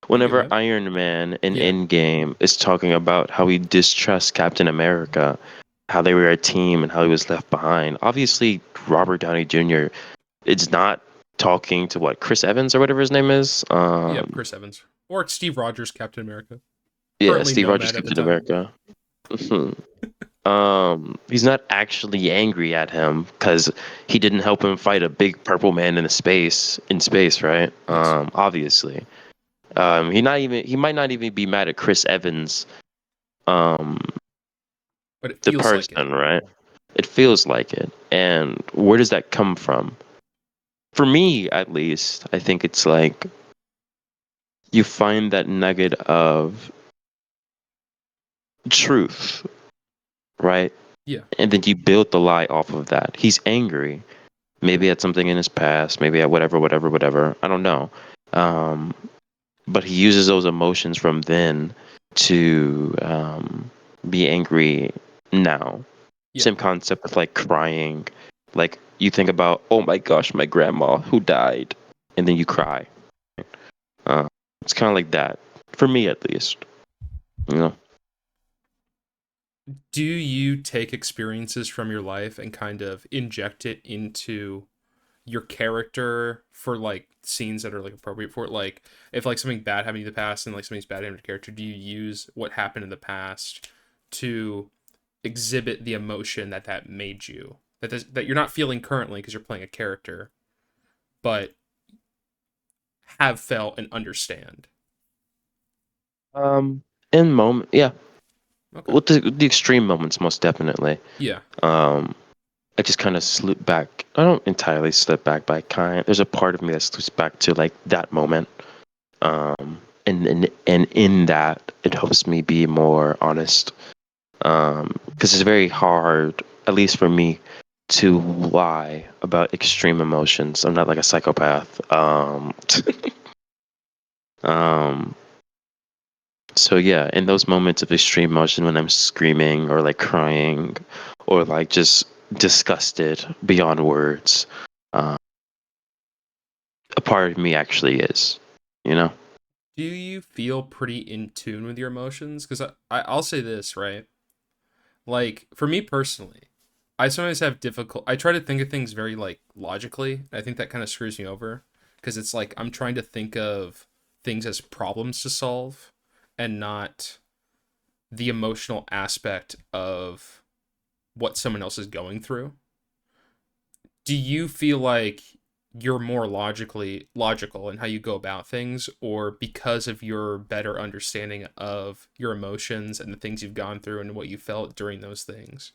whenever man? Iron Man in Yeah. Endgame is talking about how he distrusts Captain America, how they were a team and how he was left behind. Obviously, Robert Downey Jr. is not talking to what Chris Evans or whatever his name is. Yep, Chris Evans. Or Steve Rogers, Captain America. Yeah, Currently Steve Rogers, Nomad at the Captain time. America. Mhm. He's not actually angry at him because he didn't help him fight a big purple man in space, right? Yes. Obviously. He might not even be mad at Chris Evans, um, But it the feels like it. person, right? It feels like it. And where does that come from? For me, at least, I think it's like you find that nugget of truth, right? Yeah. and then you build the lie off of that. He's angry, maybe at something in his past, maybe at whatever, whatever, whatever. I don't know. Um, but he uses those emotions from then to be angry now. Yeah. Same concept with like crying. Like you think about, oh my gosh, my grandma who died, and then you cry. Uh, it's kind of like that for me, at least. You know. Do you take experiences from your life and kind of inject it into your character for like scenes that are like appropriate for it? Like if like something bad happened in the past and like something's bad in your character, do you use what happened in the past to exhibit the emotion that that made you, that you're not feeling currently because you're playing a character, but have felt and understand? Um, in moment, yeah. Okay. With the extreme moments, most definitely. Yeah. Um, I just kind of slip back. I don't entirely slip back, but there's a part of me that slips back to like that moment. And in that, it helps me be more honest. Because it's very hard, at least for me, to lie about extreme emotions. I'm not like a psychopath. Um, so yeah, in those moments of extreme emotion, when I'm screaming or like crying, or like just disgusted beyond words, uh, a part of me actually is, you know. Do you feel pretty in tune with your emotions? Because I'll say this, right? Like for me personally, I sometimes have difficult. I try to think of things very like logically. I think that kind of screws me over because it's like I'm trying to think of things as problems to solve and not the emotional aspect of what someone else is going through. Do you feel like you're more logical in how you go about things, or because of your better understanding of your emotions and the things you've gone through and what you felt during those things,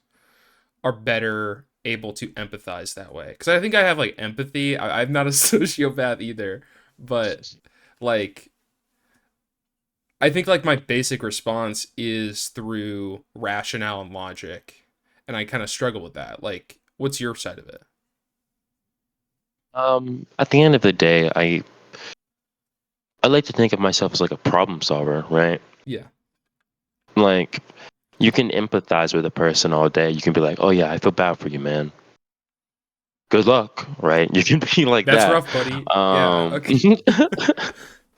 are better able to empathize that way? Because I think I have like empathy. I'm not a sociopath either, but like I think like my basic response is through rationale and logic, and I kind of struggle with that. Like, what's your side of it? At the end of the day, I like to think of myself as like a problem solver, right? Yeah, Like you can empathize with a person all day. You can be like, "Oh yeah, I feel bad for you, man. Good luck," right? You can be like that's that. rough, buddy. Yeah, Um, okay,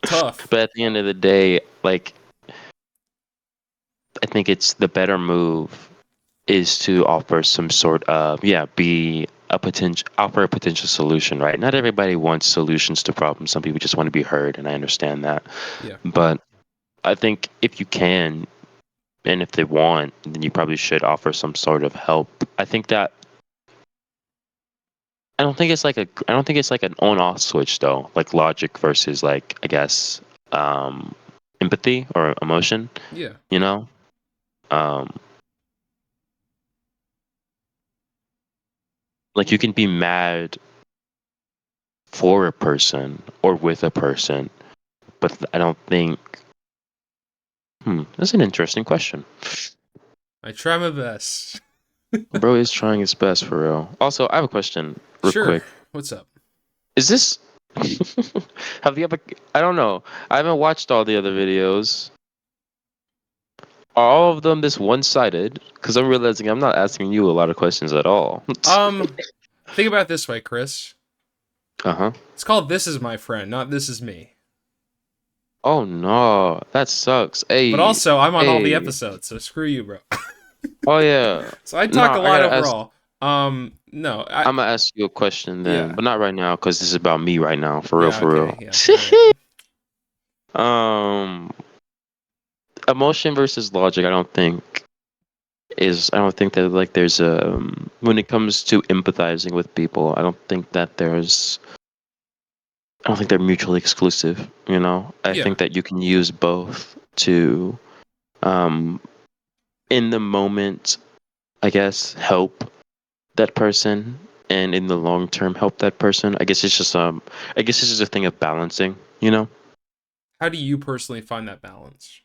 tough. but at the end of the day, like I think it's the better move is to offer some sort of be a potential offer a potential solution, right? Not everybody wants solutions to problems. Some people just want to be heard, and I understand that. Yeah. But I think if you can, and if they want, then you probably should offer some sort of help. I think that I don't think it's like an on-off switch though, like logic versus like I guess um empathy or emotion, Yeah. you know? Um like you can be mad for a person or with a person, but I don't think that's an interesting question. I try my best. Bro is trying his best for real. Also, I have a question real Sure. quick. What's up? Is this have you ever I don't know. I haven't watched all the other videos. Are all of them this one-sided? Because I'm realizing I'm not asking you a lot of questions at all. Um, think about it this way, Chris. Uh-huh. It's called "This Is My Friend," not "This Is Me." Oh no, that sucks. But Hey, also, I'm on all the hey. episodes, so screw you, bro. Oh yeah. So I talk Nah, a I lot gotta ask. overall. No, I'm gonna ask you a question then, yeah, but not right now because this is about me right now. For real, yeah, for okay, real. yeah, all right. um, emotion versus logic. I don't think that like there's when it comes to empathizing with people. I don't think they're mutually exclusive. You know, I Yeah. think that you can use both to um in the moment, I guess, help that person, and in the long term help that person. I guess it's just a thing of balancing, you know? How do you personally find that balance?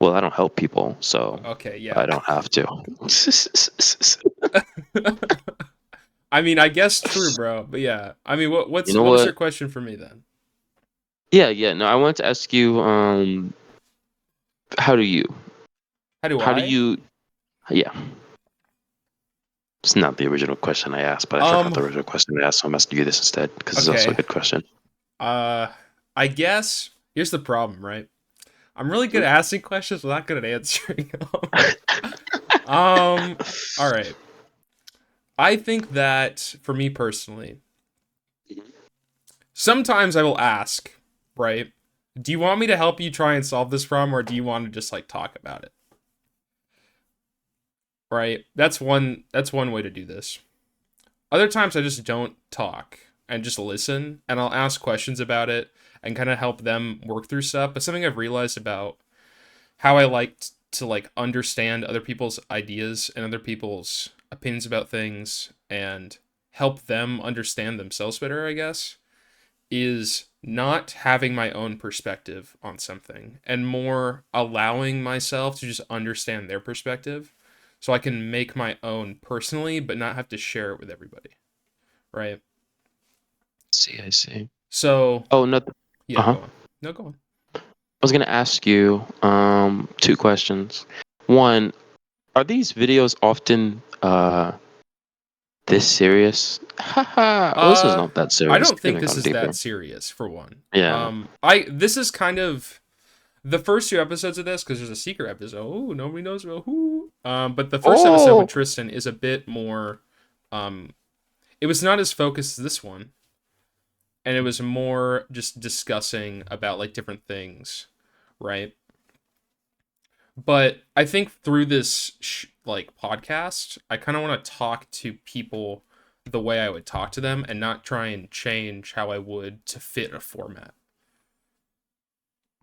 Well, I don't help people, so Okay, yeah. I don't have to. I mean, I guess true, bro. But yeah, I mean, You know what was your what? question for me then? Yeah, yeah. No, I wanted to ask you, how do you, How do how do I? you, yeah. It's not the original question I asked, but I forgot Um. the original question I asked, so I'm asking you this instead because it's also a Okay. good question. Uh. I guess here's the problem, right? I'm really good Mhm. at asking questions, but not good at answering them. um. All right. I think that for me personally, sometimes I will ask, right? Do you want me to help you try and solve this problem, or do you want to just like talk about it? Right? That's one way to do this. Other times I just don't talk and just listen and I'll ask questions about it and kind of help them work through stuff. But something I've realized about how I like to like understand other people's ideas and other people's opinions about things and help them understand themselves better, I guess, is not having my own perspective on something and more allowing myself to just understand their perspective so I can make my own personally but not have to share it with everybody, right? See, I see. So, Oh, no. yeah, Uh-huh. go on. No, go on. I was gonna ask you two questions. One, are these videos often this serious? Haha. Well, this is Uh, not that I serious. don't Could think have this gone is deeper. that serious for one. Yeah. This is kind of the first two episodes of this because there's a secret episode. Oh, nobody knows about who. But the first episode with Oh, Tristan is a bit more. Um, it was not as focused as this one, and it was more just discussing about like different things, right? But I think through this like podcast, I kind of want to talk to people the way I would talk to them and not try and change how I would to fit a format.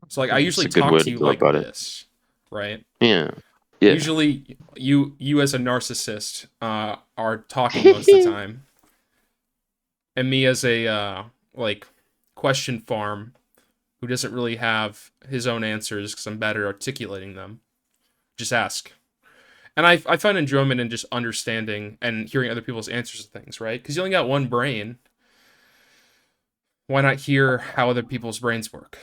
So like I it's usually a good talk way to to you go like about it. this, right? Yeah. Yeah. Usually you as a narcissist are talking most of the time, and me as a like question farm who doesn't really have his own answers because I'm bad at articulating them. Just ask. And I find enjoyment in just understanding and hearing other people's answers to things, right? Because you only got one brain. Why not hear how other people's brains work?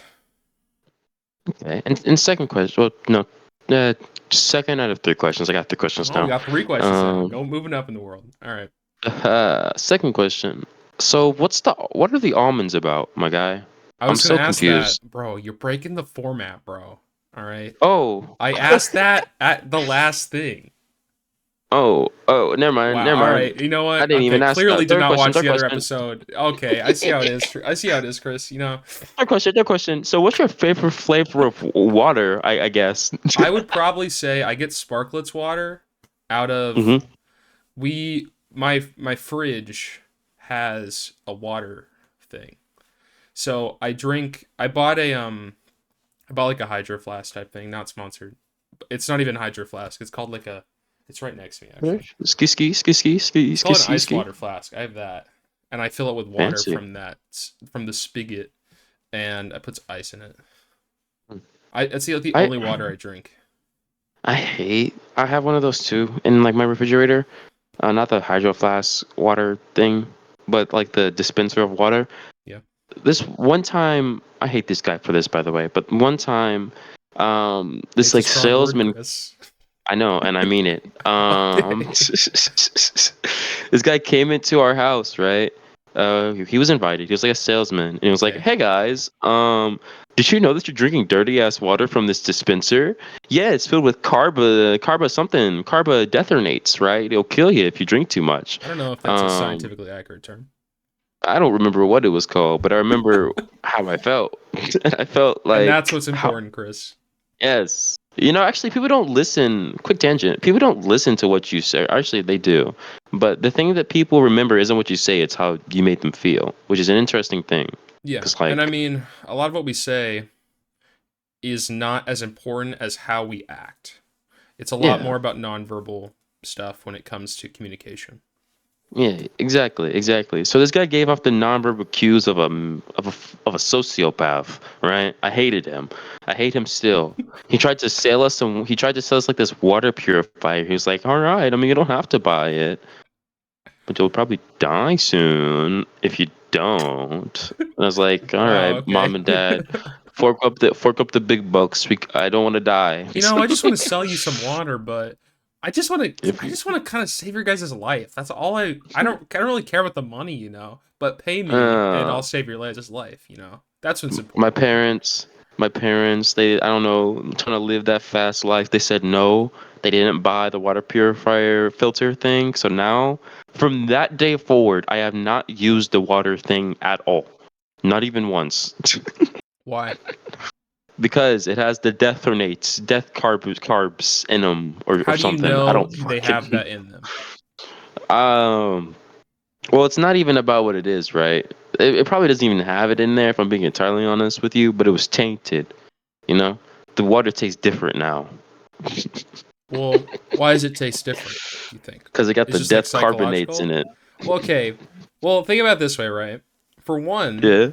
Okay. And second question. Well, no. Uh, second out of three questions. I got three questions Oh, we now. got three questions now. Um. Go moving up in the world. All right. Second question. So, what are the almonds about, my guy? I I'm was gonna so ask that, confused. bro. You're breaking the format, bro. All right. Oh. I asked that at the last thing. Oh, never mind, Wow. never All mind. right. You know I what? didn't Okay. even ask Clearly that. did not watch Third the other question, episode. Okay. I see how it is. I see how it is, Chris. You know, third question. So, what's your favorite flavor of water? I guess. I would probably say I get Sparklets water out of Mm-hmm. my fridge has a water thing. So I bought like a hydro flask type thing, not sponsored. It's not even hydro flask. It's called like a it's right next to me actually. Ski ski ski ski ski It's ski called an ski ice ski. water flask. I have that. And I fill it with water Fancy. from from the spigot and I put ice in it. Hmm. I it's the I only water I drink. I have one of those too in like my refrigerator. Not the hydro flask water thing, but like the dispenser of water. Yeah. This one time, I hate this guy for this, by the way, but one time, this Hate's a like strong word, salesman, Chris. I know, and I mean it. Okay. This guy came into our house, right? He was invited. He was like a salesman, and he was like, Okay. "Hey guys, did you know that you're drinking dirty ass water from this dispenser? Yeah, it's filled with carba deathinates, right? It'll kill you if you drink too much." I don't know if that's a Um, scientifically accurate term. I don't remember what it was called, but I remember how I felt. I felt And that's like what's how important, Chris. yes. You know, actually, people don't listen. Quick tangent. People don't listen to what you say. Actually, they do. But the thing that people remember isn't what you say; it's how you made them feel, which is an interesting thing. Yeah. Because, And I like, mean, a lot of what we say is not as important as how we act. It's a lot yeah, more about nonverbal stuff when it comes to communication. Yeah, exactly. So this guy gave off the nonverbal cues of a sociopath, right? I hated him. I hate him still. He tried to sell us like this water purifier. He was like, "All right, I mean, you don't have to buy it, but you'll probably die soon if you don't." And I was like, "All Wow. right, Okay. mom and dad, fork up the big bucks. I don't want to die." I just want to sell you some water, but If I you, just want to kind of save your guys' life. That's all I don't really care about the money, but pay me and I'll save your guys' life. That's what's my important. parents my parents, they, I don't know, trying to live that fast life, they said no. They didn't buy the water purifier filter thing, so now from that day forward I have not used the water thing at all, not even once. Why? Because it has the death carbs in them, or How do you something. I know don't they have fucking that in them? um well, it's not even about what it is, right? It probably doesn't even have it in there, if I'm being entirely honest with you, but it was tainted. You know, the water tastes different now Well, why does it taste different, do you think? because it got It's the just like death carbonates in psychological? it. Well, okay. Well, think about it this way, right? For one, Yeah.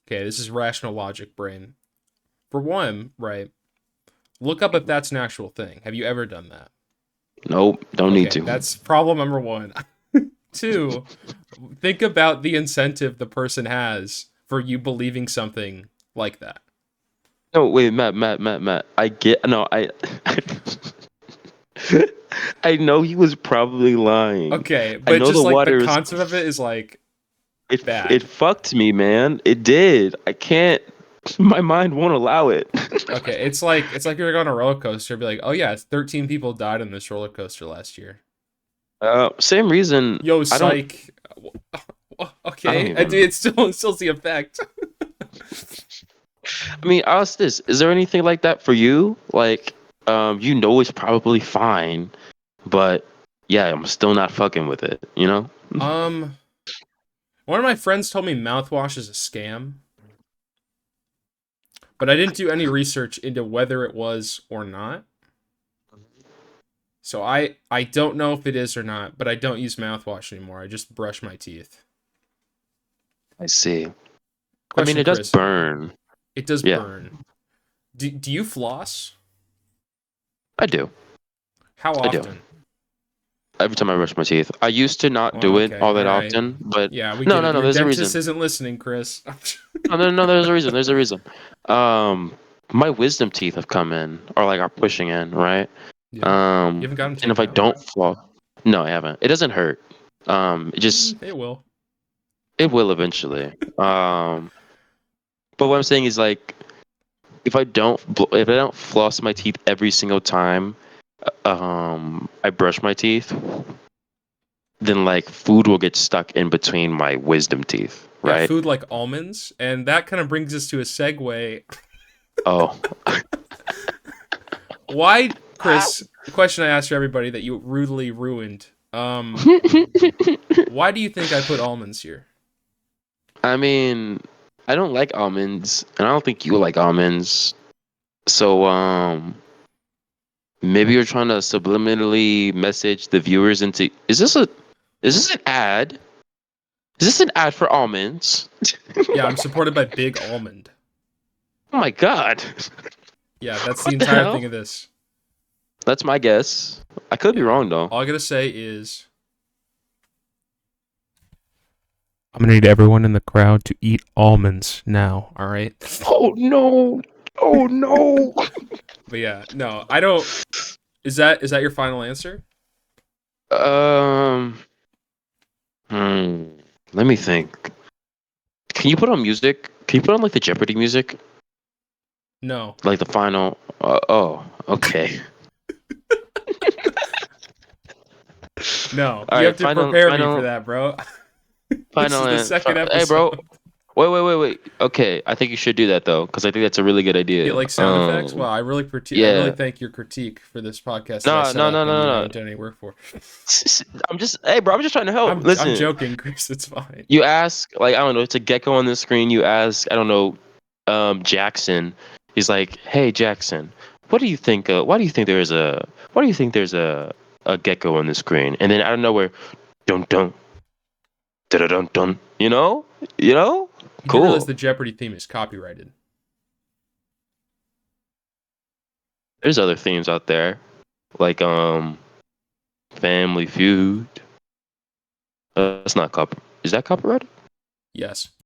okay, this is rational logic brain. For one, right? Look up if that's an actual thing. Have you ever done that? Nope. Don't need Okay, to. that's problem number one. Two, think about the incentive the person has for you believing something like that. No, wait, Matt. I get. No, I. I know he was probably lying. Okay, I but know just the like the water is. concept of it is like It bad. fucked me, man. It did. I can't. My mind won't allow it. Okay, it's like you're on a roller coaster. Be like, oh yeah, 13 people died on this roller coaster last year. Same reason. Yo, I don't. psych. I don't Okay, I do. even. It still the effect. I mean, ask this: is there anything like that for you? Like, it's probably fine, but yeah, I'm still not fucking with it. You know? um, One of my friends told me mouthwash is a scam, but I didn't do any research into whether it was or not. So I don't know if it is or not, but I don't use mouthwash anymore. I just brush my teeth. I see. I mean, Question, it does Chris. burn. It does Yeah, burn. Do you floss? I do. How I do. often? Every time I brush my teeth, I used to not Well, do it okay, all all that right. often, but Yeah, we no, get no, it. no. Your There's a dentist reason. isn't listening, Chris. No, there's a reason. There's a reason. Um, my wisdom teeth have come in, or like are pushing in, right? Yeah. You haven't got them And if taken I out? don't floss, no, I haven't. It doesn't hurt. It just It will. it will eventually. But what I'm saying is like if I don't floss my teeth every single time I brush my teeth, then like food will get stuck in between my wisdom teeth, Yeah, right? food like almonds, and that kind of brings us to a segue. Oh. Why, Chris? A question I asked for everybody that you rudely ruined. Why do you think I put almonds here? I mean, I don't like almonds, and I don't think you like almonds. So maybe you're trying to subliminally message the viewers into is this an ad? Is this an ad for almonds? Yeah, I'm supported by Big Almond. Oh my god. Yeah, that's the What the entire hell? thing of this. That's my guess. I could be Yeah. wrong though. All I gotta say is I'm gonna need everyone in the crowd to eat almonds now, alright? Oh no. Oh no. But yeah, no, I don't is that your final answer? Um hmm. Let me think. Can you put on music? Can you put on like the Jeopardy music? No. Like the final oh, okay. No. All You have right, to final prepare me for final that, bro. This final is the and second hey episode. bro. Wait. Okay, I think you should do that though, because I think that's a really good Get idea. like sound effects. Wow, I really Yeah. thank your critique for this podcast that I No, set no, up no, and no, you no. haven't done any work for. I'm just, hey, bro, I'm just trying to help. I'm Listen, joking, Chris. It's fine. you ask, like, I don't know, it's a gecko on the screen. You ask, I don't know, Jackson. He's like, hey, Jackson, what do you think? Why do you think there's a gecko on the screen? And then I don't know where. Dun dun. Dun dun dun. You know, You do realize cool. the Jeopardy theme is copyrighted. There's other themes out there, like Family Feud. That's not copy. Is that copyrighted? Yes.